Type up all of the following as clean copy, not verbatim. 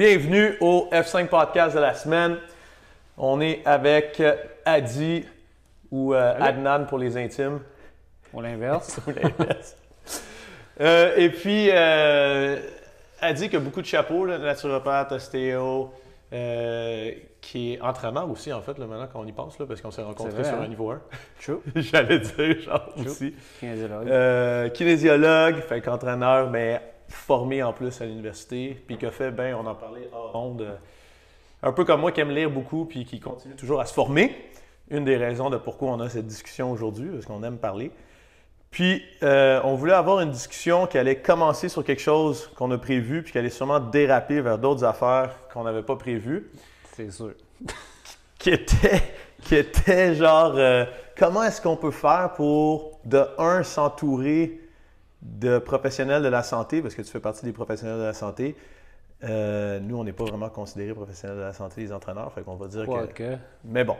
Bienvenue au F5 Podcast de la semaine. On est avec Adi ou Adnan pour les intimes. Ou l'inverse. Et puis, Adi qui a beaucoup de chapeaux, là, naturopathe, ostéo, qui est entraîneur aussi, en fait, là, maintenant qu'on y pense, là, parce qu'on s'est rencontrés sur un niveau 1. True. J'allais dire, genre, True. aussi. Kinésiologue. Kinésiologue, fait qu'entraîneur, mais formé en plus à l'université, puis qui a fait, on en parlait hors onde, un peu comme moi qui aime lire beaucoup, puis qui continue toujours à se former. Une des raisons de pourquoi on a cette discussion aujourd'hui, parce qu'on aime parler. Puis, on voulait avoir une discussion qui allait commencer sur quelque chose qu'on a prévu, puis qui allait sûrement déraper vers d'autres affaires qu'on n'avait pas prévues. C'est sûr. qui était genre, comment est-ce qu'on peut faire pour, de un, s'entourer de professionnels de la santé, parce que tu fais partie des professionnels de la santé. Nous, on n'est pas vraiment considérés professionnels de la santé, les entraîneurs, fait qu'on va dire que... Mais bon.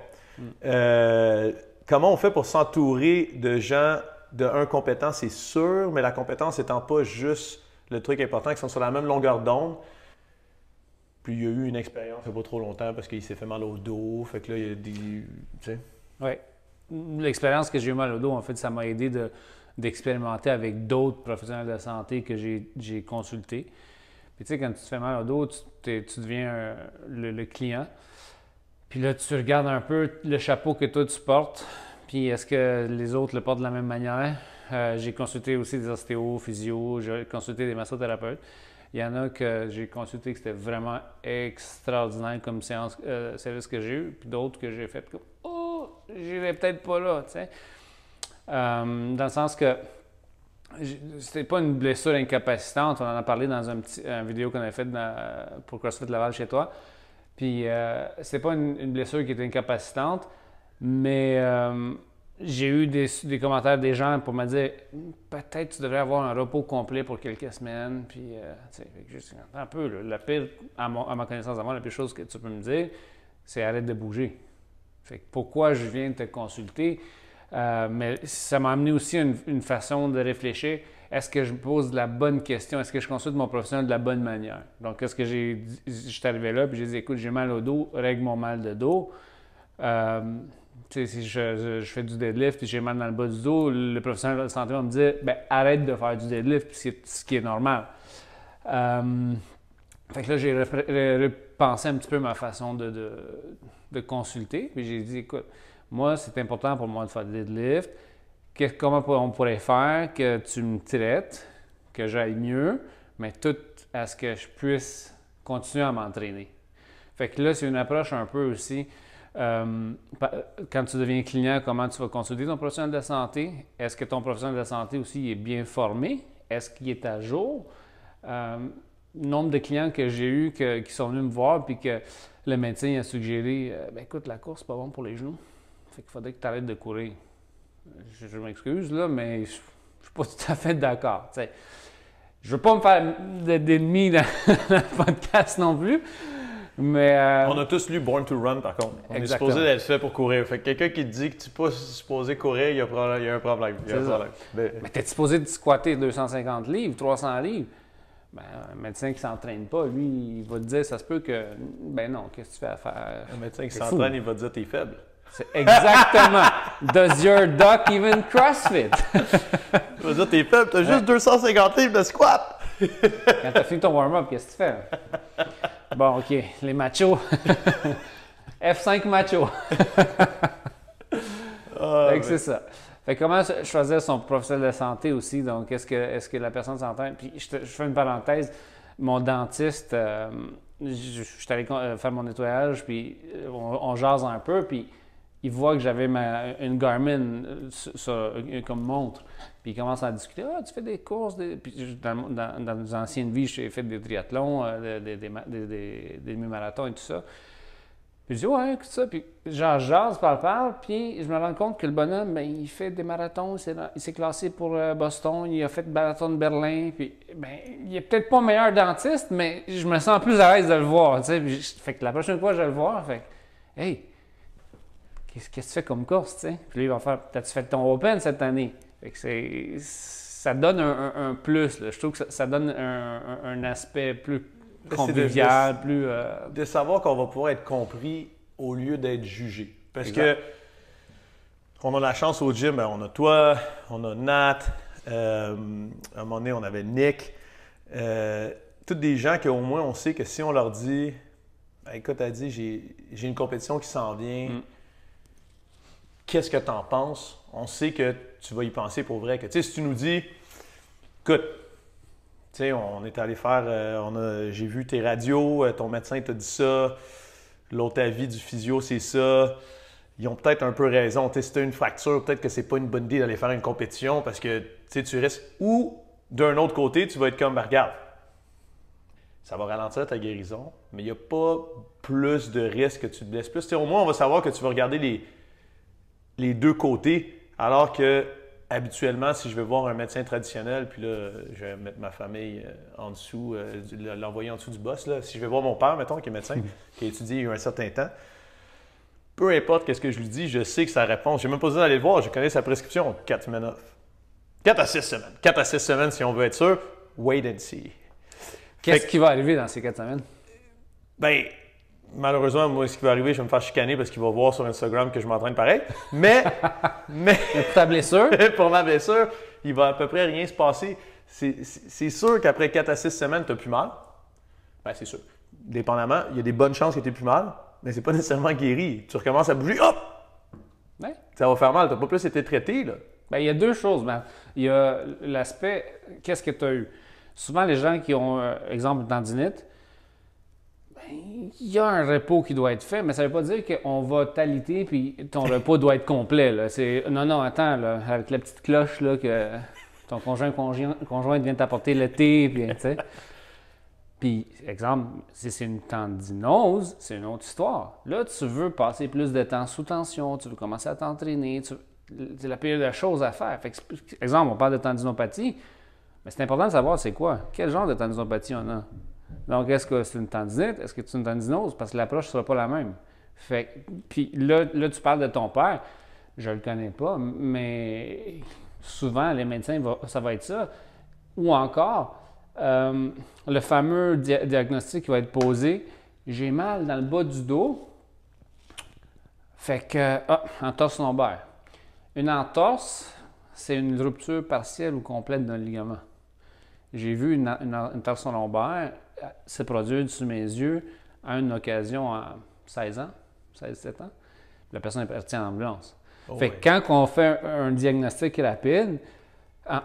Comment on fait pour s'entourer de gens, de un, compétents, c'est sûr, mais la compétence étant pas juste le truc important, qu'ils sont sur la même longueur d'onde. Puis il y a eu une expérience il n'y a pas trop longtemps parce qu'il s'est fait mal au dos, fait que là, il y a des... Tu sais. Oui. L'expérience que j'ai eu mal au dos, en fait, ça m'a aidé d'expérimenter avec d'autres professionnels de santé que j'ai consultés. Puis tu sais, quand tu te fais mal au dos, tu deviens le client. Puis là, tu regardes un peu le chapeau que toi, tu portes. Puis est-ce que les autres le portent de la même manière? J'ai consulté aussi des ostéos, physio, j'ai consulté des massothérapeutes. Il y en a que j'ai consulté que c'était vraiment extraordinaire comme service que j'ai eu. Puis d'autres que j'ai fait comme « Oh, j'irai peut-être pas là », tu sais. Dans le sens que c'était pas une blessure incapacitante. On en a parlé dans une vidéo qu'on avait faite pour CrossFit Laval chez toi. Puis c'était pas une blessure qui était incapacitante, mais j'ai eu des commentaires des gens pour me dire peut-être tu devrais avoir un repos complet pour quelques semaines. Puis tu sais, juste un peu, là, la pire, à ma connaissance avant, la pire chose que tu peux me dire, c'est arrête de bouger. Fait que pourquoi je viens te consulter? Mais ça m'a amené aussi une façon de réfléchir. Est-ce que je me pose la bonne question? Est-ce que je consulte mon professionnel de la bonne manière? Donc, est-ce que je suis arrivé là et j'ai dit, écoute, j'ai mal au dos, règle mon mal de dos. Tu sais, si je fais du deadlift et j'ai mal dans le bas du dos, le professionnel de santé va me dire, arrête de faire du deadlift, ce qui est normal. Fait que là, j'ai repensé un petit peu ma façon de consulter. Puis j'ai dit, écoute, moi, c'est important pour moi de faire du deadlift. Comment on pourrait faire que tu me traites, que j'aille mieux, mais tout à ce que je puisse continuer à m'entraîner. Fait que là, c'est une approche un peu aussi, quand tu deviens client, comment tu vas consulter ton professionnel de santé? Est-ce que ton professionnel de santé aussi est bien formé? Est-ce qu'il est à jour? Nombre de clients que j'ai eus qui sont venus me voir puis que le médecin a suggéré écoute, la course, c'est pas bon pour les genoux. Fait qu'il faudrait que tu arrêtes de courir. Je m'excuse, là, mais je ne suis pas tout à fait d'accord. T'sais. Je ne veux pas me faire d'ennemis dans le podcast non plus, mais... On a tous lu Born to Run, par contre. On Exactement. est supposé être fait pour courir. Fait que quelqu'un qui te dit que tu n'es pas supposé courir, il y a un problème. Mais t'es supposé de squatter 250 livres, 300 livres? Un médecin qui ne s'entraîne pas, lui, il va te dire, ça se peut que... non, qu'est-ce que tu fais à faire? Un médecin qui s'entraîne, il va te dire, t'es faible. C'est exactement. Does your duck even CrossFit? Il va dire, t'es faible, t'as juste 250 livres de squat. Quand t'as fini ton warm-up, qu'est-ce que tu fais? Bon, OK, les machos. F5 machos. Fait que c'est ça. Fait que comment choisir son professionnel de santé aussi? Donc, est-ce que la personne s'entraîne? Puis, je fais une parenthèse. Mon dentiste, je suis allé faire mon nettoyage, puis on jase un peu, puis il voit que j'avais une Garmin comme montre. Puis il commence à discuter. Ah, tu fais des courses. Puis dans les anciennes vies, j'ai fait des triathlons, des demi-marathons et tout ça. Puis je dis, ouais, écoute ça. Puis jase, parle, puis je me rends compte que le bonhomme, il fait des marathons. Il s'est classé pour Boston. Il a fait le marathon de Berlin. Puis, il est peut-être pas meilleur dentiste, mais je me sens plus à l'aise de le voir. Tu sais. Fait que la prochaine fois, je vais le voir. Fait que, hey, qu'est-ce que tu fais comme course, tu sais? Puis lui, il va faire, t'as-tu fait ton Open cette année? Fait que ça donne un plus, là. Je trouve que ça donne un aspect plus convivial, plus... De savoir qu'on va pouvoir être compris au lieu d'être jugé. Parce Exact. que on a la chance au gym, ben, on a toi, on a Nat, à un moment donné, on avait Nick. Tous des gens qu'au moins on sait que si on leur dit ben, écoute, t'as dit, j'ai une compétition qui s'en vient, qu'est-ce que t'en penses? On sait que tu vas y penser pour vrai. Que, tu sais, si tu nous dis, écoute, tu sais, on est allé faire, j'ai vu tes radios, ton médecin t'a dit ça, l'autre avis du physio, c'est ça. Ils ont peut-être un peu raison. Tu sais, si tu as une fracture, peut-être que c'est pas une bonne idée d'aller faire une compétition parce que tu risques. Ou d'un autre côté, tu vas être comme, ben, regarde, ça va ralentir ta guérison, mais il n'y a pas plus de risques que tu te blesses plus. Tu sais, au moins, on va savoir que tu vas regarder les deux côtés, alors que habituellement, si je vais voir un médecin traditionnel, puis là, je vais mettre ma famille en dessous, l'envoyer en dessous du boss. Là. Si je vais voir mon père, mettons, qui est médecin, qui a étudié il y a un certain temps, peu importe ce que je lui dis, je sais que sa réponse, je n'ai même pas besoin d'aller le voir, je connais sa prescription, 4 semaines off. 4 à 6 semaines. 4 à 6 semaines si on veut être sûr. Wait and see. Qu'est-ce qui va arriver dans ces 4 semaines? Ben, malheureusement, moi, ce qui va arriver, je vais me faire chicaner parce qu'il va voir sur Instagram que je m'entraîne pareil. Mais Pour ta blessure? pour ma blessure, il va à peu près rien se passer. C'est sûr qu'après 4 à 6 semaines, tu n'as plus mal. Ben, c'est sûr. Dépendamment, il y a des bonnes chances que tu aies plus mal, mais c'est pas nécessairement guéri. Tu recommences à bouger, hop! Ouais. Ça va faire mal. Tu n'as pas plus été traité, là. Ben, il y a deux choses, Matt. Il y a l'aspect, qu'est-ce que tu as eu? Souvent, les gens qui ont, exemple, une tendinite, ben, il y a un repos qui doit être fait, mais ça ne veut pas dire qu'on va t'aliter puis ton repos doit être complet. Là. Non, attends, là, avec la petite cloche là, que ton conjoint vient t'apporter le thé, puis tu sais. Puis, exemple, si c'est une tendinose, c'est une autre histoire. Là, tu veux passer plus de temps sous tension, tu veux commencer à t'entraîner, c'est la pire des choses à faire. Fait que, exemple, on parle de tendinopathie, mais c'est important de savoir c'est quoi. Quel genre de tendinopathie on a? Donc, est-ce que c'est une tendinite? Est-ce que c'est une tendinose? Parce que l'approche ne sera pas la même. Fait puis là, tu parles de ton père. Je ne le connais pas, mais souvent, les médecins, ça va être ça. Ou encore, le fameux diagnostic qui va être posé, j'ai mal dans le bas du dos, fait que, entorse lombaire. Une entorse, c'est une rupture partielle ou complète d'un ligament. J'ai vu une torsion lombaire se produire sous mes yeux à une occasion à 16 ans, 16-17 ans. La personne est partie en ambulance. Fait que quand on fait un diagnostic rapide,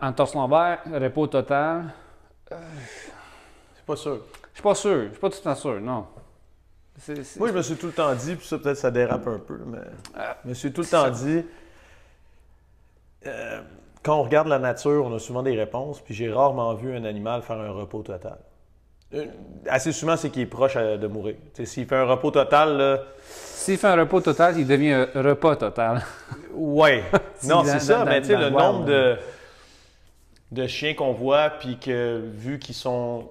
entorse lombaire, repos total, C'est pas sûr. je suis pas sûr. Je suis pas tout le temps sûr, non. Moi, je me suis tout le temps dit, puis ça, peut-être ça dérape un peu, mais je me suis tout le temps dit, quand on regarde la nature, on a souvent des réponses, puis j'ai rarement vu un animal faire un repos total. Assez souvent, c'est qu'il est proche de mourir. S'il fait un repos total, là... S'il fait un repos total, il devient un repas total. Ouais. Non, c'est ça, mais tu sais, le nombre de... de chiens qu'on voit, puis que vu qu'ils sont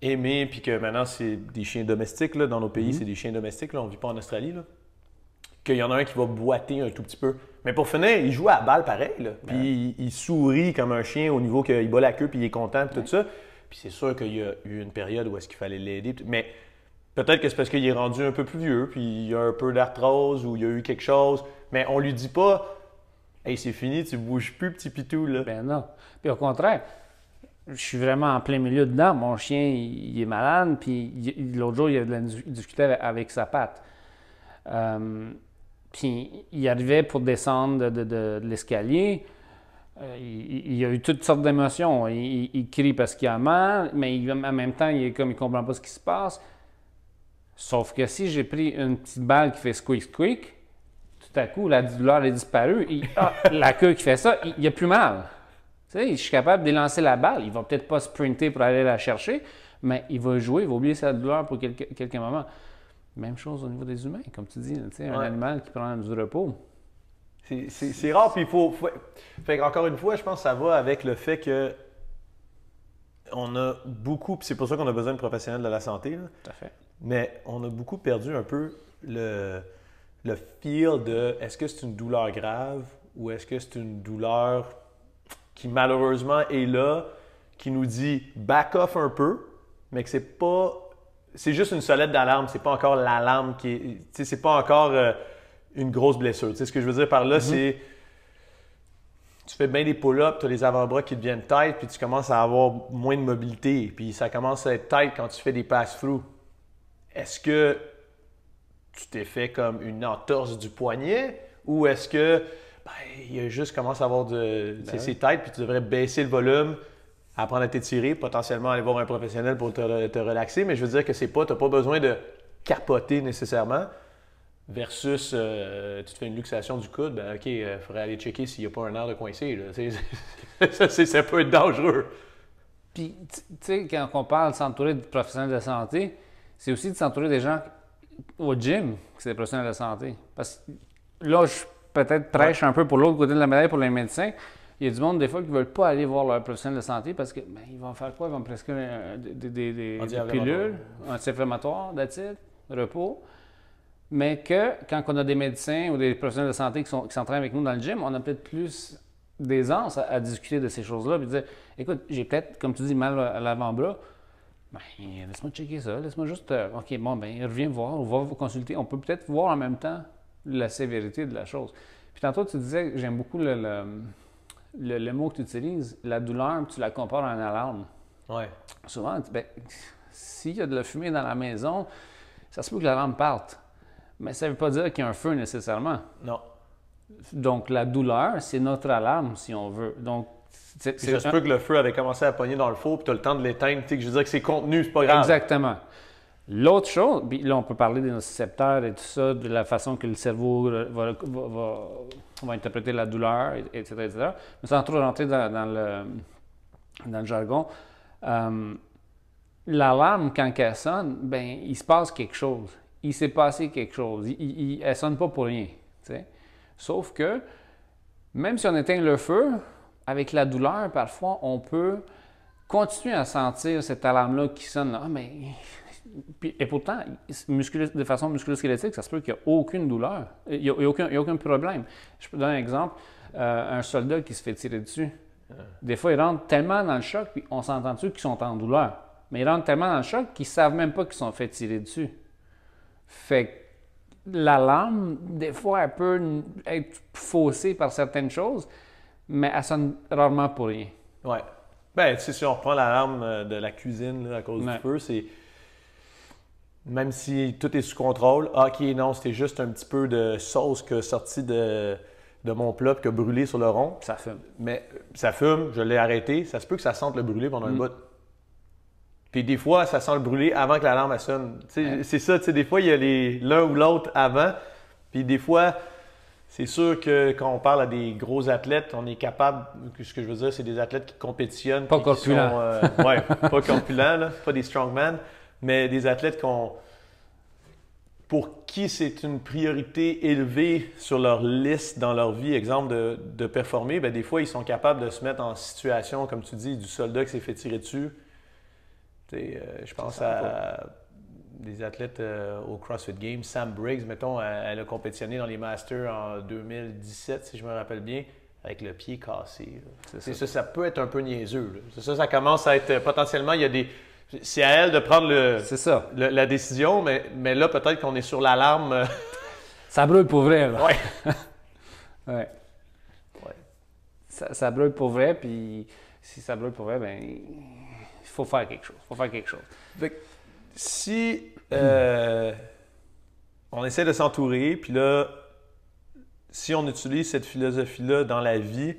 aimés, puis que maintenant c'est des chiens domestiques, là, dans nos pays, c'est des chiens domestiques, là, on ne vit pas en Australie, là, qu'il y en a un qui va boiter un tout petit peu. Mais pour finir, il joue à la balle pareil, là, puis il sourit comme un chien au niveau qu'il bat la queue, puis il est content, puis tout ça. Puis c'est sûr qu'il y a eu une période où est-ce qu'il fallait l'aider, mais peut-être que c'est parce qu'il est rendu un peu plus vieux, puis il y a un peu d'arthrose, ou il y a eu quelque chose, mais on lui dit pas « Hey, c'est fini, tu bouges plus, petit pitou, là. » Ben non. Puis au contraire, je suis vraiment en plein milieu dedans. Mon chien, il est malade, puis l'autre jour, il a de la difficulté avec sa patte. Puis il arrivait pour descendre de l'escalier. Il y a eu toutes sortes d'émotions. Il crie parce qu'il a mal, mais en même temps, il ne comprend pas ce qui se passe. Sauf que si j'ai pris une petite balle qui fait squeak squeak, tout à coup, la douleur est disparue. La queue qui fait ça, il n'y a plus mal. Tu sais, je suis capable d'élancer la balle. Il ne va peut-être pas sprinter pour aller la chercher, mais il va jouer, il va oublier sa douleur pour quelques moments. Même chose au niveau des humains, comme tu dis, tu sais, un animal qui prend du repos. C'est rare, puis il faut... Fait encore une fois, je pense que ça va avec le fait que on a beaucoup, puis c'est pour ça qu'on a besoin de professionnels de la santé, là, Tout à fait. mais on a beaucoup perdu un peu le feel de est-ce que c'est une douleur grave ou est-ce que c'est une douleur qui malheureusement est là, qui nous dit back off un peu, mais que c'est pas c'est juste une sonnette d'alarme. C'est pas encore l'alarme qui est. Tu sais, c'est pas encore une grosse blessure. Tu sais, ce que je veux dire par là, c'est. Tu fais bien des pull-ups, tu as les avant-bras qui deviennent tight, puis tu commences à avoir moins de mobilité. Puis ça commence à être tight quand tu fais des pass-through. Est-ce que tu t'es fait comme une entorse du poignet ou est-ce que il y a juste commence à avoir c'est tight, puis tu devrais baisser le volume, apprendre à t'étirer, potentiellement aller voir un professionnel pour te relaxer, mais je veux dire que tu n'as pas besoin de capoter nécessairement versus tu te fais une luxation du coude, ben OK, il faudrait aller checker s'il n'y a pas un nerf de coincé. Ça peut être dangereux. Puis, tu sais, quand on parle de s'entourer de professionnels de santé, c'est aussi de s'entourer des gens au gym qui sont des professionnels de santé. Parce que là, je peut-être prêche un peu pour l'autre côté de la médaille pour les médecins. Il y a du monde, des fois, qui ne veulent pas aller voir leur professionnel de santé parce que ils vont faire quoi? Ils vont me prescrire des pilules, anti-inflammatoires, d'acide, repos. Mais que quand on a des médecins ou des professionnels de santé qui s'entraînent avec nous dans le gym, on a peut-être plus d'aisance à discuter de ces choses-là. Puis dire, écoute, j'ai peut-être, comme tu dis, mal à l'avant-bras. Ben, laisse-moi checker ça. Laisse-moi juste. OK, bon, ben, reviens voir, on va vous consulter. On peut peut-être voir en même temps la sévérité de la chose. Puis tantôt, tu disais, j'aime beaucoup le mot que tu utilises, la douleur, tu la compares à une alarme. Ouais. Souvent, ben, s'il y a de la fumée dans la maison, ça se peut que l'alarme parte. Mais ça ne veut pas dire qu'il y a un feu nécessairement. Non. Donc, la douleur, c'est notre alarme, si on veut. Donc, ça se peut que le feu avait commencé à pogner dans le four, puis tu as le temps de l'éteindre. Je veux dire que c'est contenu, c'est pas grave. Exactement. L'autre chose, puis là, on peut parler des nocicepteurs et tout ça, de la façon que le cerveau va interpréter la douleur, etc., etc. Mais sans trop rentrer dans le jargon, l'alarme, quand elle sonne, ben il se passe quelque chose. Il s'est passé quelque chose. Elle ne sonne pas pour rien. T'sais. Sauf que, même si on éteint le feu, avec la douleur, parfois, on peut continuer à sentir cette alarme-là qui sonne. Là. Ah, mais... Et pourtant, de façon musculo-squelettique, ça se peut qu'il n'y a aucune douleur. Il n'y a aucun problème. Je peux donner un exemple. Un soldat qui se fait tirer dessus. Des fois, il rentre tellement dans le choc, puis on s'entend dessus qu'ils sont en douleur. Mais ils rentrent tellement dans le choc qu'ils ne savent même pas qu'ils sont fait tirer dessus. Fait que l'alarme, des fois, elle peut être faussée par certaines choses, mais elle sonne rarement pour rien. Oui. Bien, tu sais, si on reprend l'alarme de la cuisine là, à cause du feu, c'est... Même si tout est sous contrôle, OK, non, c'était juste un petit peu de sauce qui est sortie de mon plat et qui a brûlé sur le rond. Ça fume. Mais ça fume, je l'ai arrêté. Ça se peut que ça sente le brûlé pendant un bout. Puis des fois, ça sent le brûlé avant que l'alarme sonne. C'est ça, tu sais, des fois, il y a l'un ou l'autre avant. Puis des fois, c'est sûr que quand on parle à des gros athlètes, on est capable, ce que je veux dire, c'est des athlètes qui compétitionnent. Pas corpulents. Oui, pas corpulents, là, pas des strongmen. Mais des athlètes pour qui c'est une priorité élevée sur leur liste dans leur vie, exemple de performer, bien, des fois, ils sont capables de se mettre en situation, comme tu dis, du soldat qui s'est fait tirer dessus. Je pense à des athlètes au CrossFit Games. Sam Briggs, mettons, elle a compétitionné dans les Masters en 2017, si je me rappelle bien, avec le pied cassé. Ça peut être un peu niaiseux. Ça commence à être potentiellement, il y a des... C'est à elle de prendre la décision, mais là, peut-être qu'on est sur l'alarme. Ça brûle pour vrai, là. Oui. Ouais. Ça brûle pour vrai, puis si ça brûle pour vrai, ben il faut faire quelque chose. Fait que si on essaie de s'entourer, puis là, si on utilise cette philosophie-là dans la vie,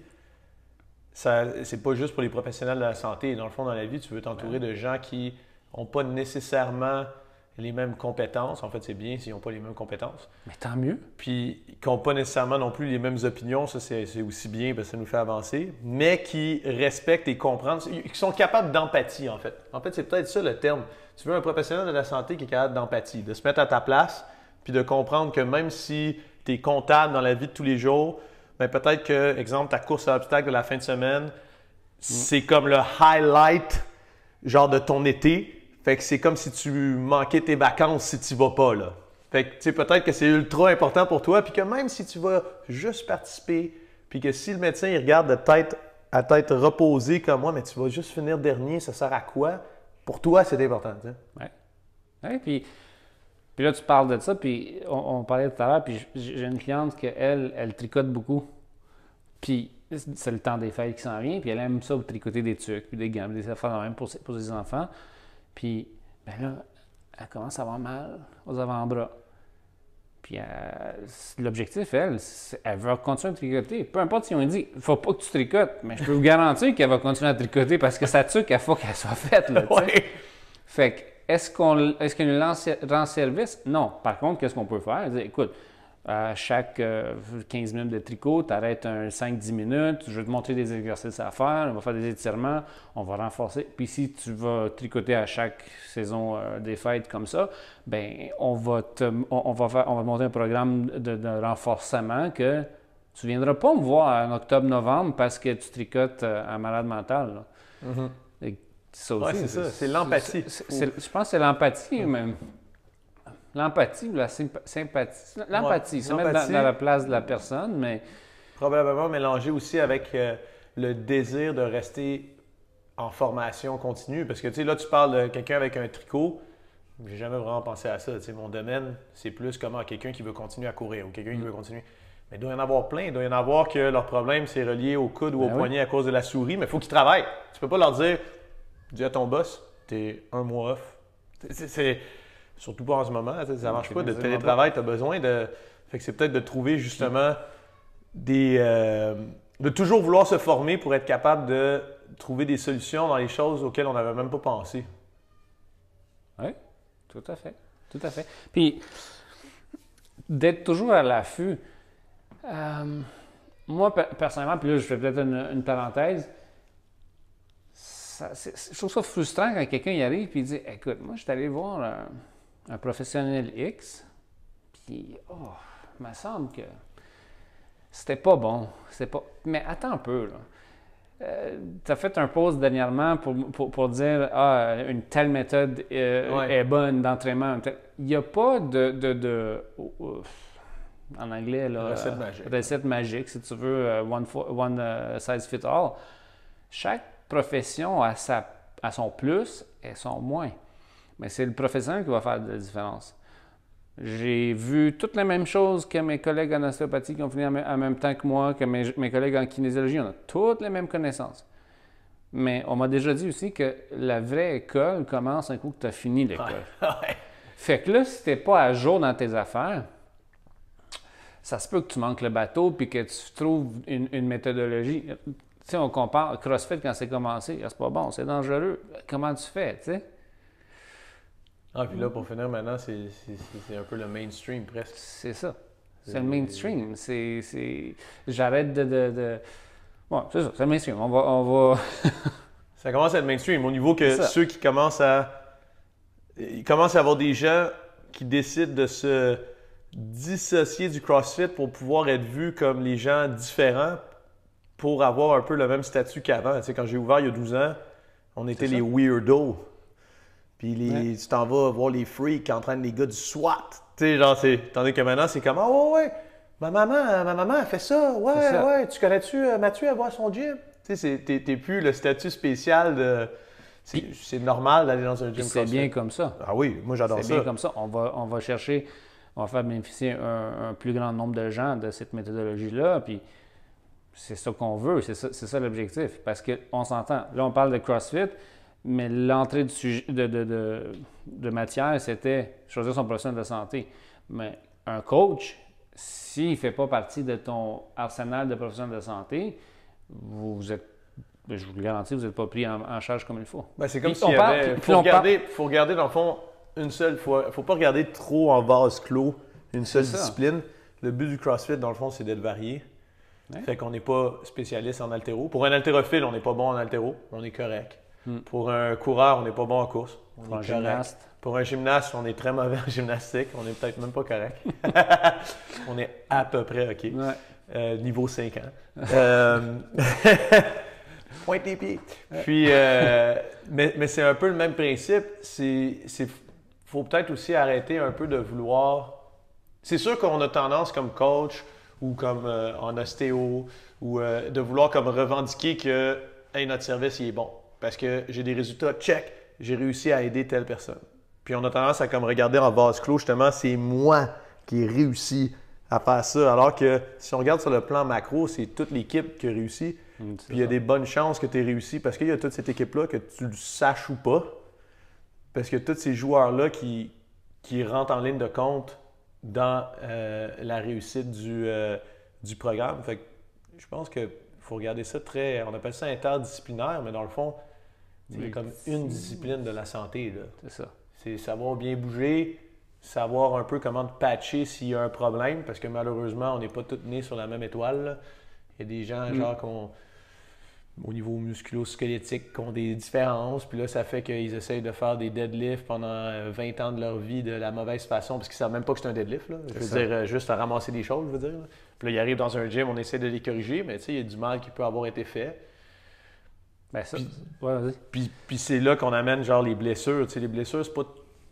c'est pas juste pour les professionnels de la santé. Dans le fond, dans la vie, tu veux t'entourer de gens qui n'ont pas nécessairement les mêmes compétences. En fait, c'est bien s'ils n'ont pas les mêmes compétences. Mais tant mieux. Puis, qui n'ont pas nécessairement non plus les mêmes opinions. Ça, c'est aussi bien, parce que ça nous fait avancer. Mais qui respectent et comprennent, qui sont capables d'empathie, en fait. En fait, c'est peut-être ça le terme. Tu veux un professionnel de la santé qui est capable d'empathie, de se mettre à ta place, puis de comprendre que même si tu es comptable dans la vie de tous les jours, bien, peut-être que, exemple, ta course à obstacles de la fin de semaine, c'est comme le highlight genre de ton été. Fait que c'est comme si tu manquais tes vacances si tu vas pas, là. Fait que, tu sais, peut-être que c'est ultra important pour toi, puis que même si tu vas juste participer, puis que si le médecin, il regarde de tête à tête reposée comme moi, mais tu vas juste finir dernier, ça sert à quoi? Pour toi, c'est important, tu sais. Oui, Ouais, puis là, tu parles de ça, puis on parlait tout à l'heure, puis j'ai une cliente qui, elle tricote beaucoup. Puis c'est le temps des fêtes qui s'en vient, puis elle aime ça tricoter des trucs, puis des gants, des affaires de même pour ses enfants. Puis, ben là, elle commence à avoir mal aux avant-bras. Puis l'objectif, elle veut continuer à tricoter. Peu importe si on dit « faut pas que tu tricotes », mais je peux vous garantir qu'elle va continuer à tricoter parce que ça tue qu'il faut qu'elle soit faite. Là, ouais. Fait que, est-ce qu'elle nous rend service? Non. Par contre, qu'est-ce qu'on peut faire? Dire, écoute, à chaque 15 minutes de tricot, tu arrêtes 5-10 minutes, je vais te montrer des exercices à faire, on va faire des étirements, on va renforcer. Puis si tu vas tricoter à chaque saison des fêtes comme ça, ben on va te monter un programme de renforcement que tu ne viendras pas me voir en octobre-novembre parce que tu tricotes un malade mental. Ça aussi, c'est ça, c'est l'empathie. Je pense que c'est l'empathie, même. L'empathie ou la sympathie? L'empathie, se mettre dans la place de la personne, mais... Probablement mélangé aussi avec le désir de rester en formation continue. Parce que, tu sais, là, tu parles de quelqu'un avec un tricot. J'ai jamais vraiment pensé à ça. Tu sais, mon domaine, c'est plus comment quelqu'un qui veut continuer à courir ou quelqu'un qui veut continuer. Mais il doit y en avoir plein. Il doit y en avoir que leur problème, c'est relié au coude ou au poignet à cause de la souris. Mais il faut qu'ils travaillent. Tu peux pas leur dire, dis à ton boss, t'es un mois off. Surtout pas en ce moment, ça ne marche pas. De télétravail, tu as besoin de. Fait que c'est peut-être de trouver justement de toujours vouloir se former pour être capable de trouver des solutions dans les choses auxquelles on n'avait même pas pensé. Oui, tout à fait. Tout à fait. Puis, d'être toujours à l'affût. Moi, personnellement, puis là, je fais peut-être une parenthèse. Je trouve ça frustrant quand quelqu'un y arrive et dit écoute, moi, je suis allé voir un professionnel X, puis, il me semble que c'était pas bon. Mais attends un peu, là. Tu as fait un post dernièrement pour dire une telle méthode est bonne d'entraînement. Il n'y a pas en anglais, là, recette magique, si tu veux, one size fit all. Chaque profession a son plus et son moins. Mais c'est le professionnel qui va faire la différence. J'ai vu toutes les mêmes choses que mes collègues en ostéopathie qui ont fini en même temps que moi, que mes collègues en kinésiologie. On a toutes les mêmes connaissances. Mais on m'a déjà dit aussi que la vraie école commence un coup que tu as fini l'école. Fait que là, si tu n'es pas à jour dans tes affaires, ça se peut que tu manques le bateau puis que tu trouves une méthodologie. Tu sais, on compare CrossFit quand c'est commencé. C'est pas bon, c'est dangereux. Comment tu fais, tu sais? Ah, puis là, pour finir maintenant, c'est un peu le mainstream presque. C'est ça. C'est le mainstream. J'arrête de... Ouais, c'est ça, c'est le mainstream. On va... Ça commence à être mainstream au niveau que ceux qui commencent à... Il commence à y avoir des gens qui décident de se dissocier du CrossFit pour pouvoir être vus comme les gens différents pour avoir un peu le même statut qu'avant. Tu sais, quand j'ai ouvert il y a 12 ans, on était les weirdos. Puis tu t'en vas voir les freaks qui entraînent les gars du SWAT. Tu sais, genre, tandis que maintenant, c'est comme « Oh, ouais, ma maman, elle fait ça. Ouais, tu connais-tu Mathieu, elle va à son gym? » Tu sais, t'es plus le statut spécial de... C'est normal d'aller dans un gym CrossFit. C'est bien comme ça. Ah oui, moi j'adore ça. C'est bien comme ça. On va chercher, on va faire bénéficier un plus grand nombre de gens de cette méthodologie-là. Puis c'est ça qu'on veut, c'est ça l'objectif. Parce qu'on s'entend. Là, on parle de CrossFit. Mais l'entrée de matière, c'était choisir son professionnel de santé. Mais un coach, s'il ne fait pas partie de ton arsenal de professionnels de santé, vous êtes, je vous le garantis, vous n'êtes pas pris en charge comme il faut. Ben, c'est comme s'il y avait... Il faut regarder, dans le fond, une seule fois. Il ne faut pas regarder trop en vase clos une seule discipline. Le but du CrossFit, dans le fond, c'est d'être varié. Ouais. Fait qu'on n'est pas spécialiste en haltéro. Pour un haltérophile, on n'est pas bon en haltéro. On est correct. Pour un coureur, on n'est pas bon en course. Pour un gymnaste. Pour un gymnaste, on est très mauvais en gymnastique. On n'est peut-être même pas correct. On est à peu près OK. Ouais. Niveau 5 ans. Pointe les pieds. Puis, mais c'est un peu le même principe. Faut peut-être aussi arrêter un peu de vouloir... C'est sûr qu'on a tendance comme coach ou comme en ostéo ou de vouloir comme revendiquer que hey, notre service il est bon. Parce que j'ai des résultats, check, j'ai réussi à aider telle personne. Puis on a tendance à comme regarder en vase clos, justement, c'est moi qui ai réussi à faire ça. Alors que si on regarde sur le plan macro, c'est toute l'équipe qui a réussi. Puis il y a des bonnes chances que tu aies réussi parce qu'il y a toute cette équipe-là, que tu le saches ou pas. Parce que tous ces joueurs-là qui rentrent en ligne de compte dans la réussite du programme. Fait que je pense qu'il faut regarder ça très... On appelle ça interdisciplinaire, mais dans le fond, c'est comme une discipline de la santé. C'est ça. C'est savoir bien bouger, savoir un peu comment te patcher s'il y a un problème, parce que malheureusement, on n'est pas tous nés sur la même étoile. Là. Il y a des gens, genre, au niveau musculo-squelettique, qui ont des différences, puis là, ça fait qu'ils essayent de faire des deadlifts pendant 20 ans de leur vie de la mauvaise façon, parce qu'ils ne savent même pas que c'est un deadlift. Là. Je veux dire, juste à ramasser des choses, je veux dire. Là. Puis là, ils arrivent dans un gym, on essaie de les corriger, mais tu sais, il y a du mal qui peut avoir été fait. Ben ça, ouais, vas-y. Puis c'est là qu'on amène genre les blessures. Tu sais, les blessures, c'est pas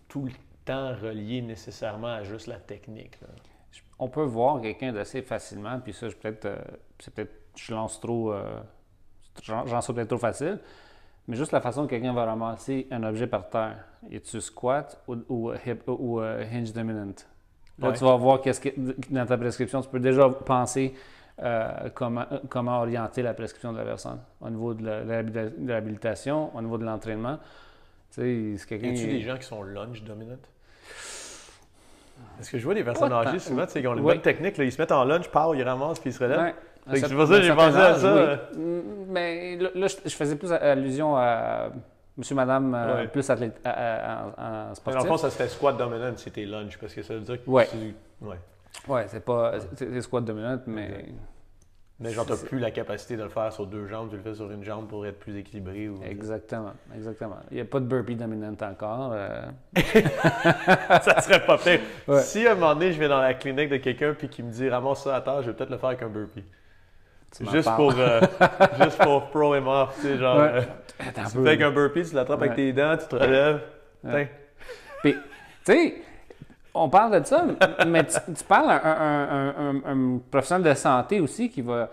tout le temps relié nécessairement à juste la technique. Là. On peut voir quelqu'un d'assez facilement, puis ça, je lance trop, j'en suis peut-être trop facile, mais juste la façon que quelqu'un va ramasser un objet par terre. Es-tu squat ou hinge dominant? Là, tu vas voir dans ta prescription, tu peux déjà penser comment orienter la prescription de la personne au niveau de de l'habilitation, au niveau de l'entraînement. Tu sais, c'est quelqu'un... Y a-tu des gens qui sont lunge dominant? Est-ce que je vois des personnes âgées souvent, tu sais, qui ont une bonne technique, là, ils se mettent en lunge, ils ramassent, puis ils se relèvent. Ouais. C'est pour ça que j'ai pensé à ça. Oui. Mais là, je faisais plus allusion à monsieur, madame, plus athlète, en sportif. Mais dans le fond, ça serait squat dominant si t'es lunge, parce que ça veut dire que Ouais, c'est squat dominant, mais... Mais genre, t'as plus la capacité de le faire sur deux jambes, tu le fais sur une jambe pour être plus équilibré. Exactement. Il n'y a pas de burpee dominant encore. Ça serait pas pire. Ouais. Si à un moment donné, je vais dans la clinique de quelqu'un puis qu'il me dit « ramasse ça à terre », je vais peut-être le faire avec un burpee. Juste pour throw him off, tu sais, genre... tu fais avec un burpee, tu l'attrapes avec tes dents, tu te relèves. Puis, tu sais... On parle de ça, mais tu parles à un professionnel de santé aussi qui va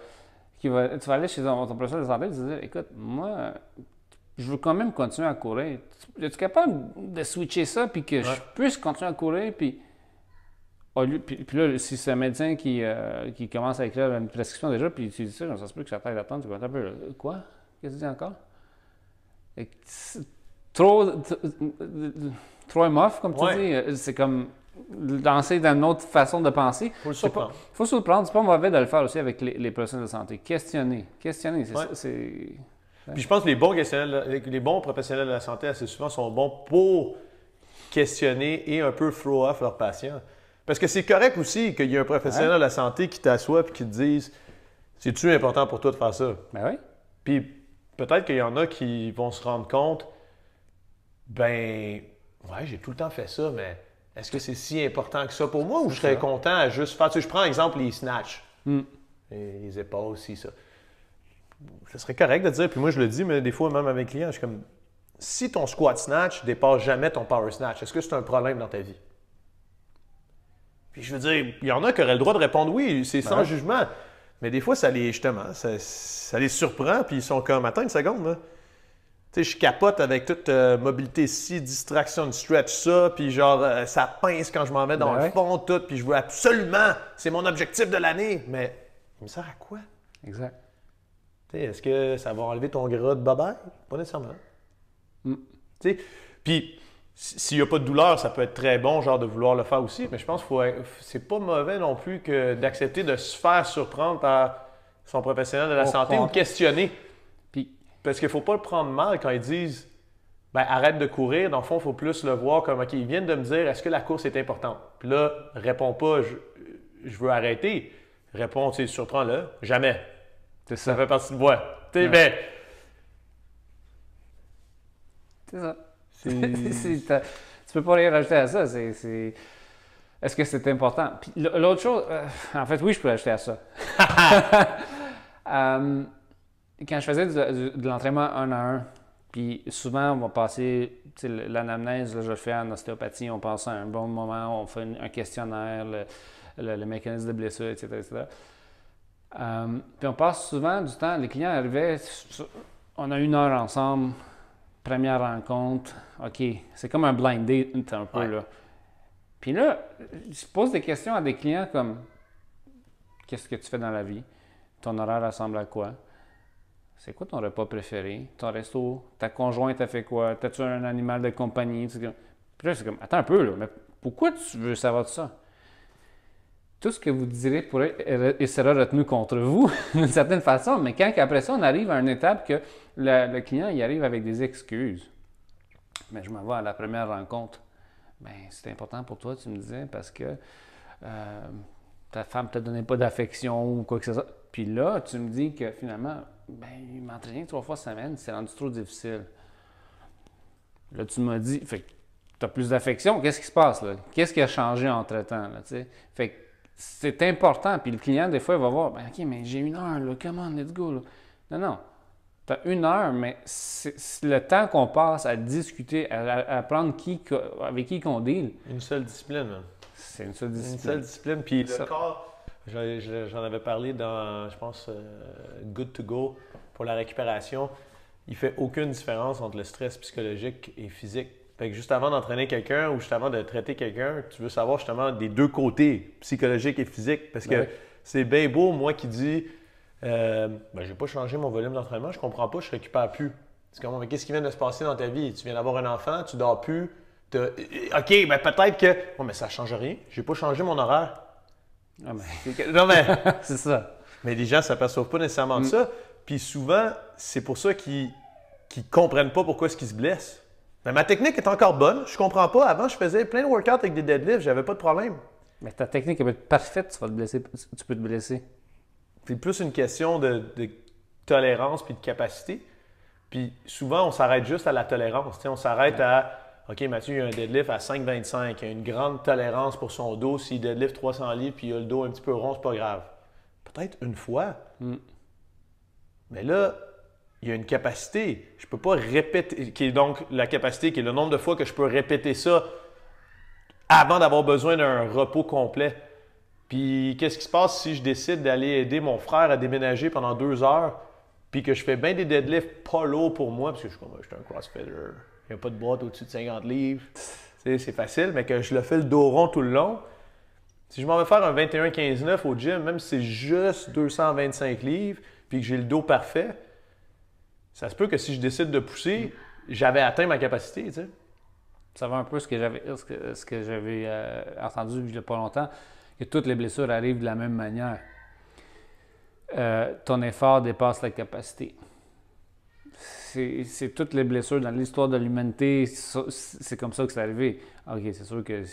tu vas aller chez ton professionnel de santé et te dire, écoute, moi, je veux quand même continuer à courir. Es-tu capable de switcher ça puis que je puisse continuer à courir puis là, si c'est un médecin qui commence à écrire une prescription déjà, puis tu dis ça, ça se peut que ça t'aide à attendre, tu vas un peu, quoi? Qu'est-ce que tu dis encore? Trop émof, comme tu dis, c'est comme lancer dans une autre façon de penser. Il faut le surprendre. Il faut se surprendre. C'est pas mauvais de le faire aussi avec les professionnels de santé. Questionner, c'est ça. Puis je pense que les bons professionnels de la santé, assez souvent, sont bons pour questionner et un peu throw off leurs patients. Parce que c'est correct aussi qu'il y ait un professionnel de la santé qui t'assoit et qui te dise « C'est-tu important pour toi de faire ça? » Ben oui. Puis peut-être qu'il y en a qui vont se rendre compte « Ouais, j'ai tout le temps fait ça, mais... » Est-ce que c'est si important que ça pour moi ou je serais content à juste faire... Tu sais, je prends exemple les snatchs. Les épaules aussi, ça. Ça serait correct de dire, puis moi je le dis, mais des fois même avec mes clients, je suis comme, si ton squat snatch dépasse jamais ton power snatch, est-ce que c'est un problème dans ta vie? Puis je veux dire, il y en a qui auraient le droit de répondre oui, c'est sans jugement. Mais des fois, ça les surprend, puis ils sont comme, attends une seconde, là. Tu sais, je capote avec toute mobilité ici, distraction, de stretch ça, puis genre, ça pince quand je m'en mets dans le fond, tout, puis je veux absolument, c'est mon objectif de l'année, mais il me sert à quoi? Exact. Tu sais, est-ce que ça va enlever ton gras de babaille? Pas nécessairement. Tu sais, puis s'il n'y a pas de douleur, ça peut être très bon, genre, de vouloir le faire aussi, mais je pense que c'est pas mauvais non plus que d'accepter de se faire surprendre par son professionnel de la santé ou questionner. Parce qu'il ne faut pas le prendre mal quand ils disent « arrête de courir ». Dans le fond, il faut plus le voir comme « OK, ils viennent de me dire, est-ce que la course est importante? » Puis là, réponds pas « je veux arrêter ». Réponds, tu sais, surprends-le. Jamais. Ça fait partie de moi. Tu sais, c'est ça. Tu peux pas rien rajouter à ça. Est-ce que c'est important? Puis l'autre chose, en fait, oui, je peux rajouter à ça. Quand je faisais de l'entraînement 1 à 1, puis souvent, on va passer, l'anamnèse, je le fais en ostéopathie, on passe à un bon moment, on fait un questionnaire, le mécanisme de blessure, etc. Puis on passe souvent du temps, les clients arrivaient, on a 1 heure ensemble, première rencontre, OK, c'est comme un blind date un peu, là. Puis là, je pose des questions à des clients comme, qu'est-ce que tu fais dans la vie? Ton horaire ressemble à quoi? C'est quoi ton repas préféré? Ton resto? Ta conjointe a fait quoi? T'as-tu un animal de compagnie? Puis là, c'est comme, attends un peu, là, mais pourquoi tu veux savoir de ça? Tout ce que vous direz il sera retenu contre vous, d'une certaine façon, mais quand après ça, on arrive à une étape que le client il arrive avec des excuses. Mais je m'en vais à la première rencontre. Bien, c'est important pour toi, tu me disais, parce que ta femme ne te donnait pas d'affection ou quoi que ce soit. Puis là, tu me dis que finalement, ben, m'entraîner 3 fois semaine, c'est rendu trop difficile. Là, tu m'as dit, fait que tu as plus d'affection, qu'est-ce qui se passe là? Qu'est-ce qui a changé entre-temps? Là, t'sais? Fait que c'est important. Puis le client, des fois, il va voir, ben, OK, mais j'ai 1 heure, là, come on, let's go. Là. Non, non. Tu as 1 heure, mais c'est le temps qu'on passe à discuter, à apprendre avec qui qu'on deal. Une seule discipline, man. C'est une seule discipline. Une seule discipline. Puis le corps, j'en avais parlé dans, je pense, Good to Go pour la récupération. Il fait aucune différence entre le stress psychologique et physique. Fait que juste avant d'entraîner quelqu'un ou juste avant de traiter quelqu'un, tu veux savoir justement des deux côtés, psychologique et physique. Parce que c'est bien beau, moi qui dis ben, j'ai pas changé mon volume d'entraînement, je comprends pas, je récupère plus. C'est comme, mais qu'est-ce qui vient de se passer dans ta vie? Tu viens d'avoir un enfant, tu dors plus. OK, ben peut-être que. Oh, mais ça ne change rien. J'ai pas changé mon horaire. Ah, non, mais. c'est ça. Mais les gens ne s'aperçoivent pas nécessairement de ça. Puis souvent, c'est pour ça qu'ils ne comprennent pas pourquoi est-ce qu'ils se blessent. Mais ma technique est encore bonne. Je comprends pas. Avant, je faisais plein de workouts avec des deadlifts, j'avais pas de problème. Mais ta technique peut être parfaite, tu vas te blesser. Tu peux te blesser. C'est plus une question de tolérance puis de capacité. Puis souvent, on s'arrête juste à la tolérance. T'sais, on s'arrête à OK, Mathieu, il a un deadlift à 5,25. Il a une grande tolérance pour son dos. S'il deadlift 300 livres puis il a le dos un petit peu rond, c'est pas grave. Peut-être une fois. Mais là, il y a une capacité. Je ne peux pas répéter, qui est donc la capacité, qui est le nombre de fois que je peux répéter ça avant d'avoir besoin d'un repos complet. Puis qu'est-ce qui se passe si je décide d'aller aider mon frère à déménager pendant 2 heures, puis que je fais bien des deadlifts pas lourds pour moi, parce que je suis un crossfitter, il n'y a pas de boîte au-dessus de 50 livres. C'est facile, mais que je le fais le dos rond tout le long. Si je m'en vais faire un 21-15-9 au gym, même si c'est juste 225 livres, puis que j'ai le dos parfait, ça se peut que si je décide de pousser, j'avais atteint ma capacité, tu sais. Ça va un peu ce que j'avais entendu il n'y a pas longtemps, que toutes les blessures arrivent de la même manière. Ton effort dépasse la capacité. C'est toutes les blessures dans l'histoire de l'humanité, c'est comme ça que c'est arrivé. OK, c'est sûr que,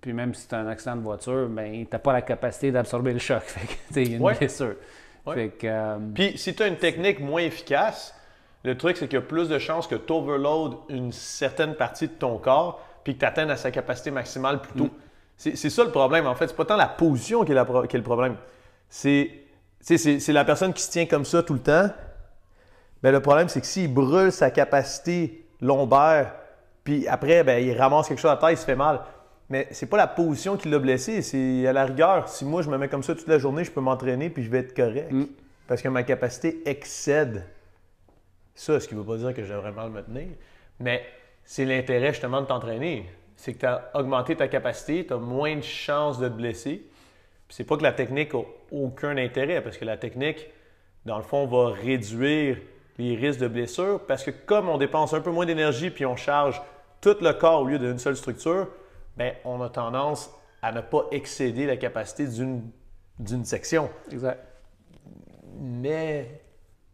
puis même si tu as un accident de voiture, ben, tu n'as pas la capacité d'absorber le choc. Il y a une blessure. Puis si tu as une technique moins efficace, le truc, c'est qu'il y a plus de chances que tu overloads une certaine partie de ton corps puis que tu atteignes à sa capacité maximale plus tôt. C'est ça le problème, en fait. C'est pas tant la position qui est le problème. C'est la personne qui se tient comme ça tout le temps. Bien, le problème, c'est que s'il brûle sa capacité lombaire, puis après, bien, il ramasse quelque chose à la tête, il se fait mal. Mais c'est pas la position qui l'a blessé, c'est à la rigueur. Si moi, je me mets comme ça toute la journée, je peux m'entraîner puis je vais être correct. Parce que ma capacité excède ça, ce qui ne veut pas dire que je devrais mal me tenir. Mais c'est l'intérêt justement de t'entraîner. C'est que tu as augmenté ta capacité, tu as moins de chances de te blesser. Puis c'est pas que la technique n'a aucun intérêt, parce que la technique, dans le fond, va réduire les risques de blessure, parce que comme on dépense un peu moins d'énergie puis on charge tout le corps au lieu d'une seule structure, bien, on a tendance à ne pas excéder la capacité d'une section. Exact. Mais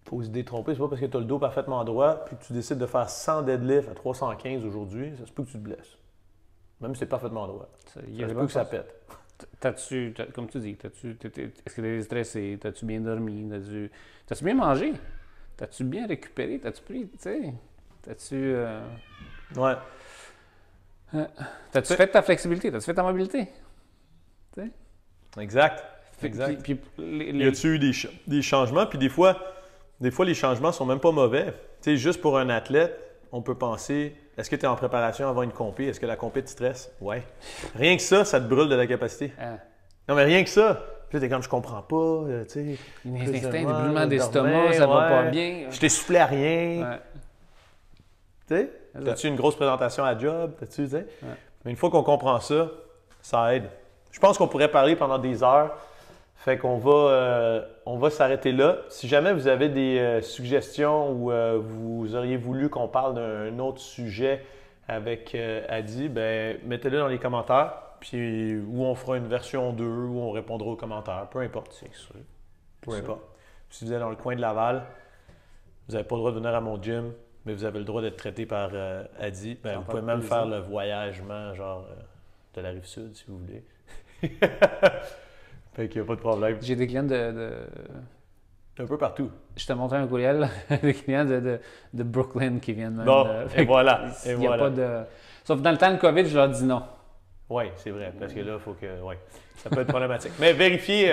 il faut se détromper, c'est pas parce que tu as le dos parfaitement droit puis que tu décides de faire 100 deadlifts à 315 aujourd'hui, ça se peut que tu te blesses. Même si c'est parfaitement droit. Ça se peut que ça pète. Comme tu dis, est-ce que tu es stressé? T'as-tu bien dormi? T'as-tu bien mangé? T'as-tu bien récupéré? T'as-tu pris, tu sais? T'as-tu... Ouais. T'as-tu fait ta flexibilité? T'as-tu fait ta mobilité? T'sais? Exact. Y a-tu eu des changements? Puis des fois, les changements sont même pas mauvais. Tu sais, juste pour un athlète, on peut penser, est-ce que tu es en préparation avant une compé? Est-ce que la compé te stresse? Ouais. Rien que ça te brûle de la capacité. Non, mais rien que ça. Puis là, t'es comme, je comprends pas, tu sais. Un instinct de brûlement d'estomac, ça va pas bien. Je t'ai soufflé à rien. sais? As-tu une grosse présentation à job? Tu sais? Ouais. Mais une fois qu'on comprend ça, ça aide. Je pense qu'on pourrait parler pendant des heures. Fait qu'on va, on va s'arrêter là. Si jamais vous avez des suggestions ou vous auriez voulu qu'on parle d'un autre sujet avec Adi, ben mettez-le dans les commentaires. Puis ou on fera une version 2 ou on répondra aux commentaires. Peu importe. C'est sûr. Peu importe. Si vous êtes dans le coin de Laval, vous n'avez pas le droit de venir à mon gym, mais vous avez le droit d'être traité par Adi. Ben, vous pouvez même faire le voyagement genre de la Rive-Sud si vous voulez. Fait qu'il n'y a pas de problème. J'ai des clients Un peu partout. Je te montré un courriel, des clients de Brooklyn qui viennent même. Bon, et voilà. Il n'y a pas de... Sauf dans le temps de COVID, je leur dis non. Oui, c'est vrai, parce que là, il faut que... Ouais, ça peut être problématique. Mais vérifiez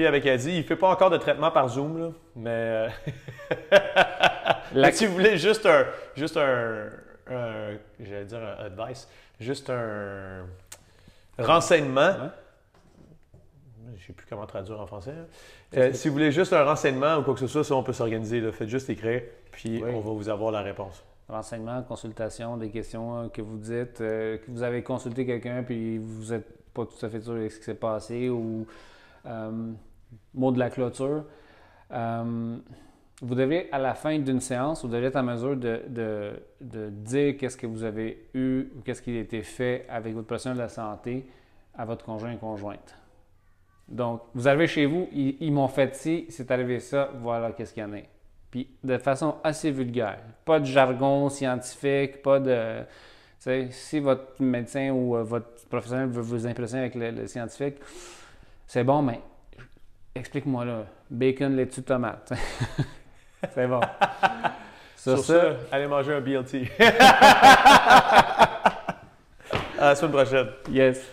avec Adi. Il ne fait pas encore de traitement par Zoom, là, mais... mais si vous voulez juste un j'allais dire un advice, juste un renseignement... Ouais. Je ne sais plus comment traduire en français. Si vous voulez juste un renseignement ou quoi que ce soit, ça, on peut s'organiser. Là. Faites juste écrire, puis on va vous avoir la réponse. Renseignement, consultation, des questions que vous dites, que vous avez consulté quelqu'un, puis vous n'êtes pas tout à fait sûr de ce qui s'est passé, ou mot de la clôture. Vous devez, à la fin d'une séance, vous devez être en mesure de dire qu'est-ce que vous avez eu ou qu'est-ce qui a été fait avec votre professionnel de la santé à votre conjoint et conjointe. Donc, vous arrivez chez vous, ils m'ont fait ci, c'est arrivé ça, voilà qu'est-ce qu'il y en a. Puis, de façon assez vulgaire. Pas de jargon scientifique, pas de... Tu sais, si votre médecin ou votre professionnel veut vous impressionner avec le scientifique, c'est bon, mais explique-moi là. Bacon, laitue, tomate. C'est bon. Sur ça, allez manger un BLT. À la semaine prochaine. Yes.